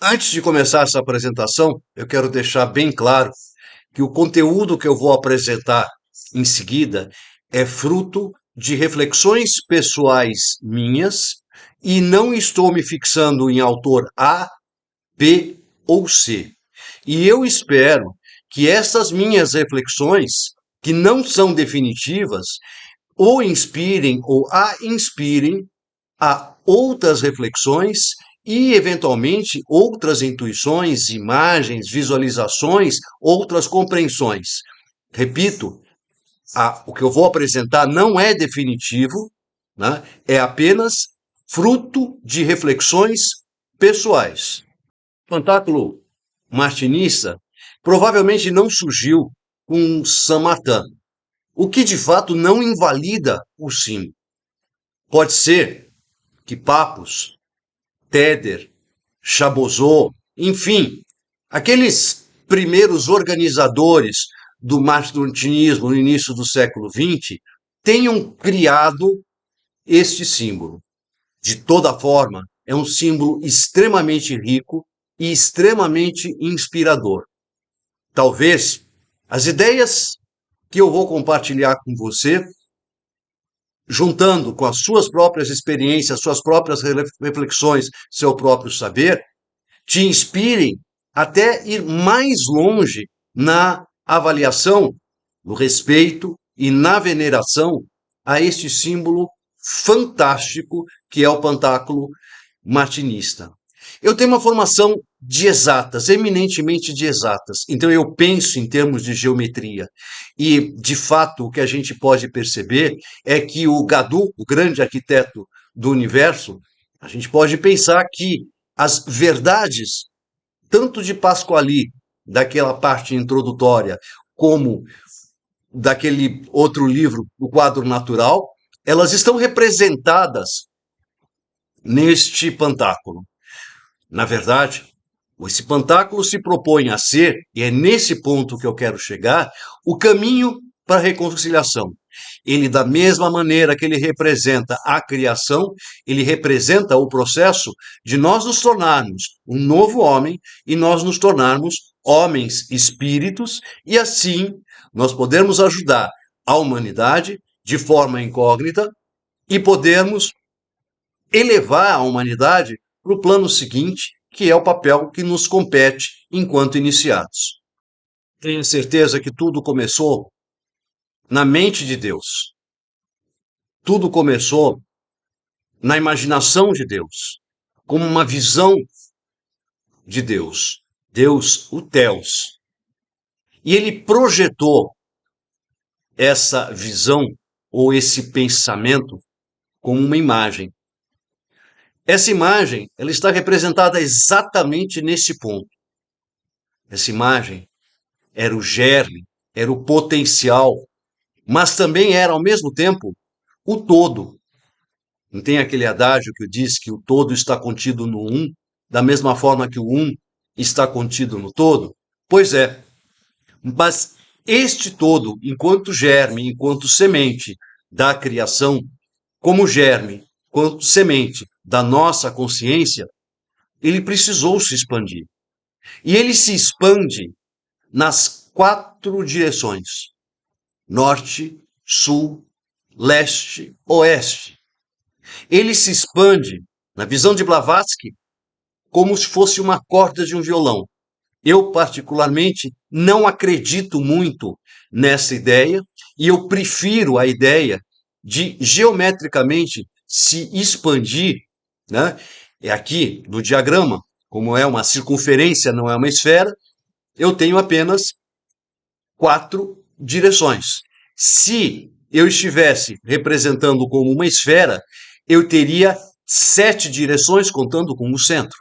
Antes de começar essa apresentação, eu quero deixar bem claro que o conteúdo que eu vou apresentar em seguida é fruto de reflexões pessoais minhas e não estou me fixando em autor A, B ou C. E eu espero que essas minhas reflexões, que não são definitivas, ou inspirem ou a inspirem a outras reflexões e, eventualmente, outras intuições, imagens, visualizações, outras compreensões. Repito, o que eu vou apresentar não é definitivo, né? É apenas fruto de reflexões pessoais. O Pantáculo martinista provavelmente não surgiu com Samartã, o que de fato não invalida o sim. Pode ser que Papos, Téder, Chabozot, enfim, aqueles primeiros organizadores do martinismo no início do século XX tenham criado este símbolo. De toda forma, é um símbolo extremamente rico e extremamente inspirador. Talvez as ideias que eu vou compartilhar com você, juntando com as suas próprias experiências, suas próprias reflexões, seu próprio saber, te inspirem até ir mais longe na avaliação, no respeito e na veneração a este símbolo fantástico que é o pantáculo martinista. Eu tenho uma formação de exatas, eminentemente de exatas, então eu penso em termos de geometria. E, de fato, o que a gente pode perceber é que o Gadu, o grande arquiteto do universo, a gente pode pensar que as verdades, tanto de Pasquali, daquela parte introdutória, como daquele outro livro, O Quadro Natural, elas estão representadas neste pantáculo. Na verdade, esse pantáculo se propõe a ser, e é nesse ponto que eu quero chegar, o caminho para a reconciliação. Ele, da mesma maneira que ele representa a criação, ele representa o processo de nós nos tornarmos um novo homem e nós nos tornarmos homens espíritos, e assim nós podermos ajudar a humanidade de forma incógnita e podermos elevar a humanidade para o plano seguinte, que é o papel que nos compete enquanto iniciados. Tenho certeza que tudo começou na mente de Deus. Tudo começou na imaginação de Deus, como uma visão de Deus. Deus, o Theos. E ele projetou essa visão ou esse pensamento como uma imagem. Essa imagem, ela está representada exatamente nesse ponto. Essa imagem era o germe, era o potencial, mas também era, ao mesmo tempo, o todo. Não tem aquele adágio que diz que o todo está contido no um, da mesma forma que o um está contido no todo? Pois é, mas este todo, enquanto germe, enquanto semente da criação, como germe, quanto semente da nossa consciência, ele precisou se expandir. E ele se expande nas quatro direções: norte, sul, leste, oeste. Ele se expande, na visão de Blavatsky, como se fosse uma corda de um violão. Eu, particularmente, não acredito muito nessa ideia e eu prefiro a ideia de geometricamente se expandir, né? É aqui no diagrama, como é uma circunferência, não é uma esfera, eu tenho apenas quatro direções. Se eu estivesse representando como uma esfera, eu teria 7 direções, contando com o centro.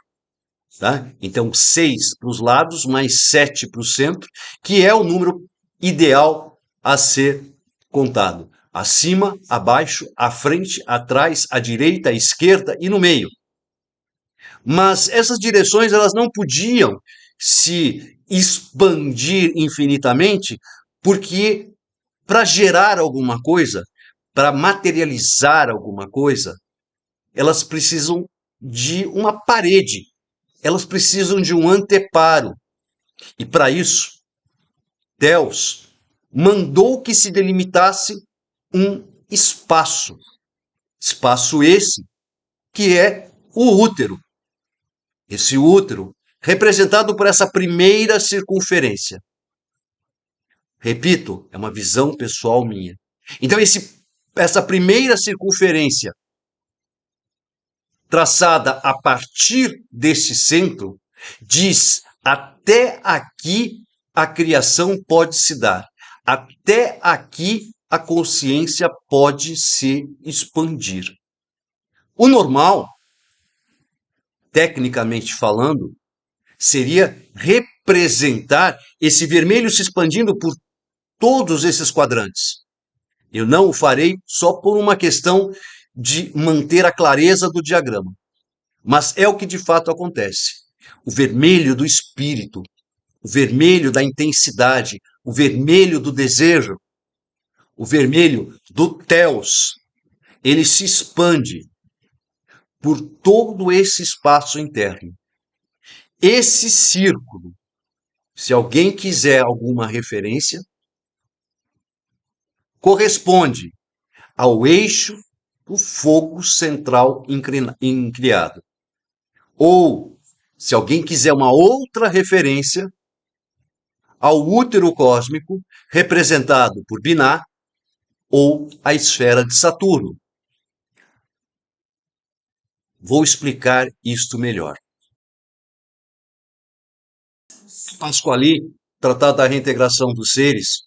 Tá? Então, 6 para os lados, mais 7 para o centro, que é o número ideal a ser contado. Acima, abaixo, à frente, atrás, à direita, à esquerda e no meio. Mas essas direções elas não podiam se expandir infinitamente, porque para gerar alguma coisa, para materializar alguma coisa, elas precisam de uma parede. elas precisam de um anteparo. E para isso, Deus mandou que se delimitasse um espaço. Espaço esse que é o útero. Esse útero, representado por essa primeira circunferência. Repito, é uma visão pessoal minha. Então, essa primeira circunferência, traçada a partir desse centro, diz: até aqui a criação pode se dar. Até aqui a consciência pode se expandir. O normal, tecnicamente falando, seria representar esse vermelho se expandindo por todos esses quadrantes. Eu não o farei só por uma questão de manter a clareza do diagrama, mas é o que de fato acontece. O vermelho do espírito, o vermelho da intensidade, o vermelho do desejo, o vermelho do Theos, ele se expande por todo esse espaço interno. Esse círculo, se alguém quiser alguma referência, corresponde ao eixo do fogo central inclinado. Ou, se alguém quiser uma outra referência, ao útero cósmico, representado por Binah, ou a esfera de Saturno. Vou explicar isto melhor. Pasquali, Tratado da Reintegração dos Seres,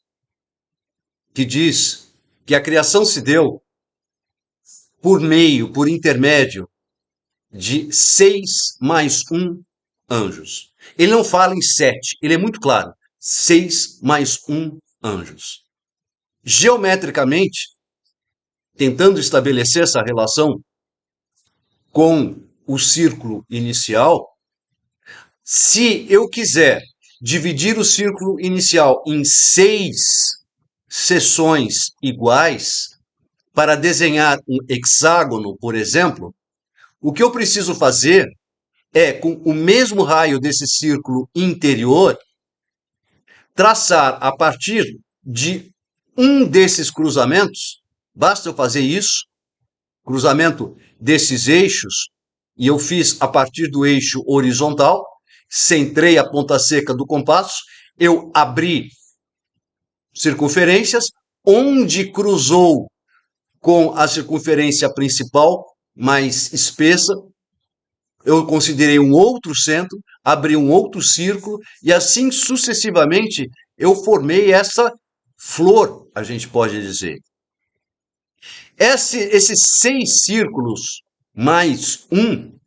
que diz que a criação se deu por intermédio de 6 mais 1 anjos. Ele não fala em 7, ele é muito claro. 6 mais 1 anjos. Geometricamente, tentando estabelecer essa relação com o círculo inicial, se eu quiser dividir o círculo inicial em 6 seções iguais, para desenhar um hexágono, por exemplo, o que eu preciso fazer é, com o mesmo raio desse círculo interior, traçar a partir de um desses cruzamentos, basta eu fazer isso, cruzamento desses eixos, e eu fiz a partir do eixo horizontal, centrei a ponta seca do compasso, eu abri circunferências, onde cruzou com a circunferência principal mais espessa, eu considerei um outro centro, abri um outro círculo, e assim sucessivamente eu formei essa flor, a gente pode dizer. Esses 6 círculos mais 1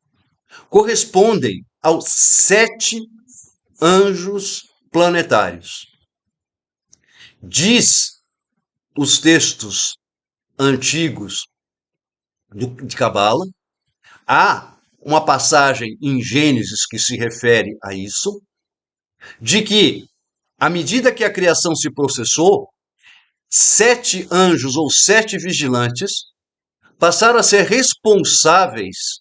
correspondem aos 7 anjos planetários. Diz os textos antigos de Cabala, há uma passagem em Gênesis que se refere a isso, de que, à medida que a criação se processou, 7 anjos ou 7 vigilantes passaram a ser responsáveis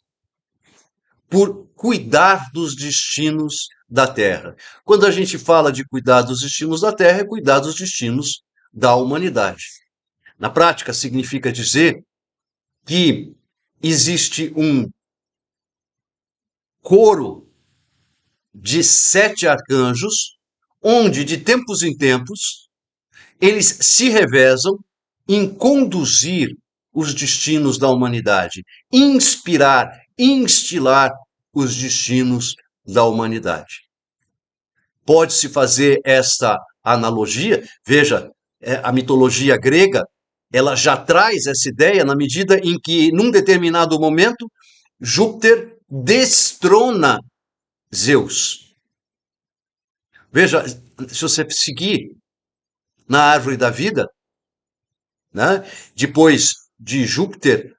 por cuidar dos destinos da Terra. Quando a gente fala de cuidar dos destinos da Terra, é cuidar dos destinos da humanidade. Na prática, significa dizer que existe um coro de 7 arcanjos, onde, de tempos em tempos, eles se revezam em conduzir os destinos da humanidade, inspirar, instilar os destinos da humanidade. Pode-se fazer esta analogia, veja, a mitologia grega, ela já traz essa ideia na medida em que, num determinado momento, Júpiter destrona Zeus. Veja, se você seguir na árvore da vida, né, depois de Júpiter,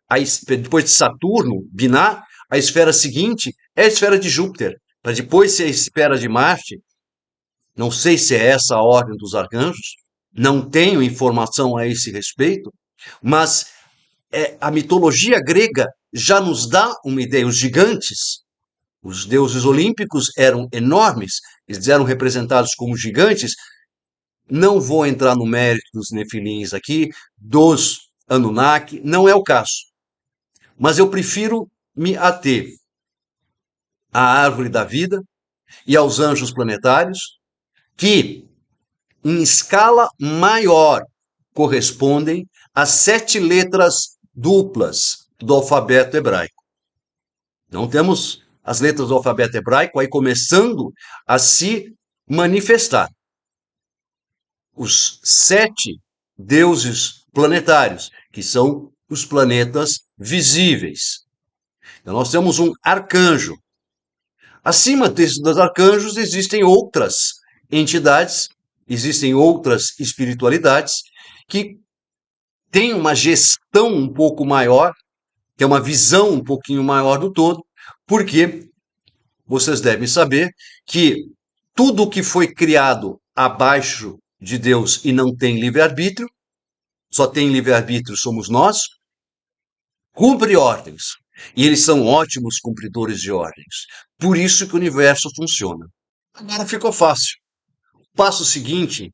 depois de Saturno, Binah, a esfera seguinte é a esfera de Júpiter, para depois ser a esfera de Marte. Não sei se é essa a ordem dos arcanjos, não tenho informação a esse respeito, mas a mitologia grega já nos dá uma ideia. Os gigantes, Os deuses olímpicos eram enormes, eles eram representados como gigantes. Não vou entrar no mérito dos nefilins aqui, dos Anunnaki, não é o caso. Mas eu prefiro me ater à árvore da vida e aos anjos planetários, que, em escala maior, correspondem às 7 letras duplas do alfabeto hebraico. Então temos as letras do alfabeto hebraico aí começando a se manifestar. Os 7 deuses planetários, que são os planetas visíveis. Então nós temos um arcanjo. Acima desses dos arcanjos existem outras entidades, existem outras espiritualidades que têm uma gestão um pouco maior, têm uma visão um pouquinho maior do todo, porque vocês devem saber que tudo o que foi criado abaixo de Deus e não tem livre-arbítrio, só tem livre-arbítrio somos nós, cumpre ordens. E eles são ótimos cumpridores de ordens. Por isso que o universo funciona. Agora ficou fácil. O passo seguinte,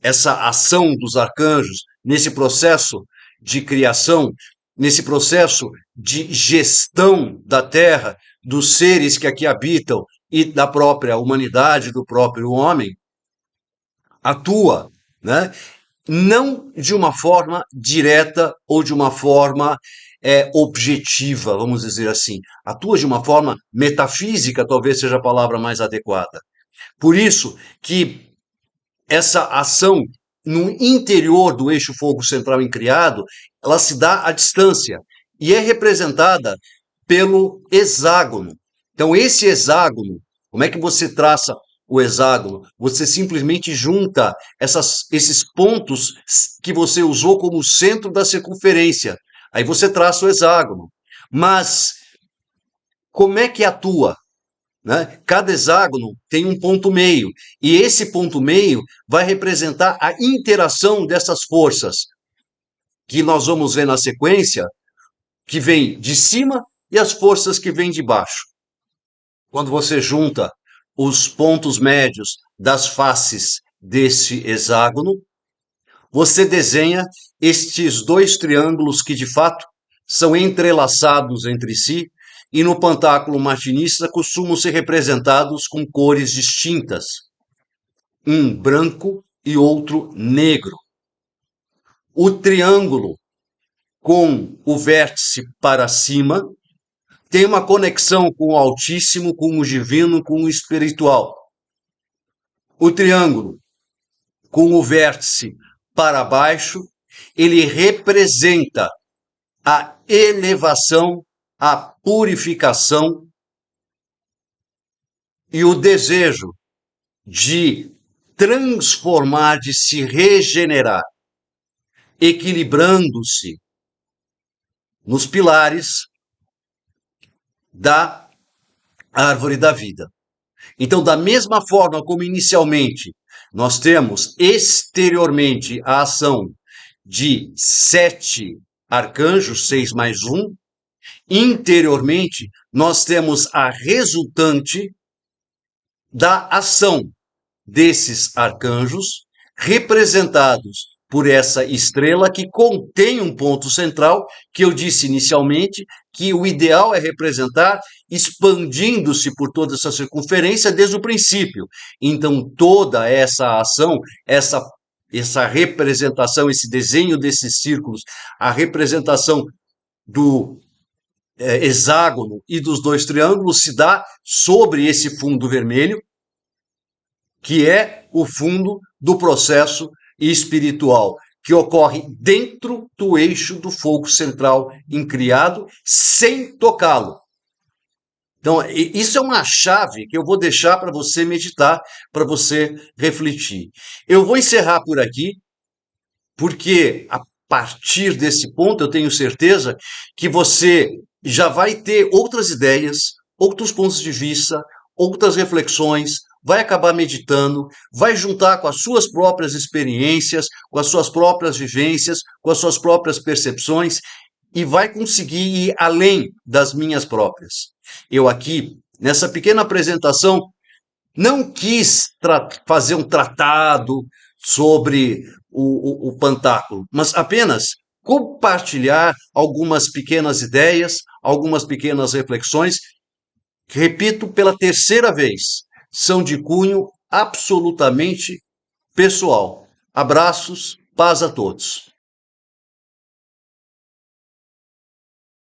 essa ação dos arcanjos nesse processo de criação, nesse processo de gestão da Terra, dos seres que aqui habitam e da própria humanidade, do próprio homem, atua, né? Não de uma forma direta ou de uma forma objetiva, vamos dizer assim. Atua de uma forma metafísica, talvez seja a palavra mais adequada. Por isso que essa ação no interior do eixo fogo central incriado, ela se dá à distância e é representada pelo hexágono. Então, esse hexágono, como é que você traça o hexágono? Você simplesmente junta esses pontos que você usou como centro da circunferência. Aí você traça o hexágono. Mas como é que atua? Né? Cada hexágono tem um ponto meio, e esse ponto meio vai representar a interação dessas forças, que nós vamos ver na sequência, que vem de cima e as forças que vêm de baixo. Quando você junta os pontos médios das faces desse hexágono, você desenha estes 2 triângulos que, de fato, são entrelaçados entre si, e no pantáculo martinista costumam ser representados com cores distintas, um branco e outro negro. O triângulo com o vértice para cima tem uma conexão com o Altíssimo, com o Divino, com o espiritual. O triângulo com o vértice para baixo, ele representa a elevação, a purificação e o desejo de transformar, de se regenerar, equilibrando-se nos pilares da árvore da vida. Então, da mesma forma como inicialmente nós temos exteriormente a ação de 7 arcanjos, 6 mais 1, interiormente nós temos a resultante da ação desses arcanjos, representados por essa estrela que contém um ponto central, que eu disse inicialmente, que o ideal é representar expandindo-se por toda essa circunferência desde o princípio. Então, toda essa ação, essa representação, esse desenho desses círculos, a representação do hexágono e dos 2 triângulos se dá sobre esse fundo vermelho, que é o fundo do processo espiritual, que ocorre dentro do eixo do fogo central incriado, sem tocá-lo. Então, isso é uma chave que eu vou deixar para você meditar, para você refletir. Eu vou encerrar por aqui, porque a partir desse ponto eu tenho certeza que você já vai ter outras ideias, outros pontos de vista, outras reflexões, vai acabar meditando, vai juntar com as suas próprias experiências, com as suas próprias vivências, com as suas próprias percepções, e vai conseguir ir além das minhas próprias. Eu aqui, nessa pequena apresentação, não quis fazer um tratado sobre o Pantáculo, mas apenas compartilhar algumas pequenas ideias, algumas pequenas reflexões. Repito pela terceira vez, são de cunho absolutamente pessoal. Abraços, paz a todos.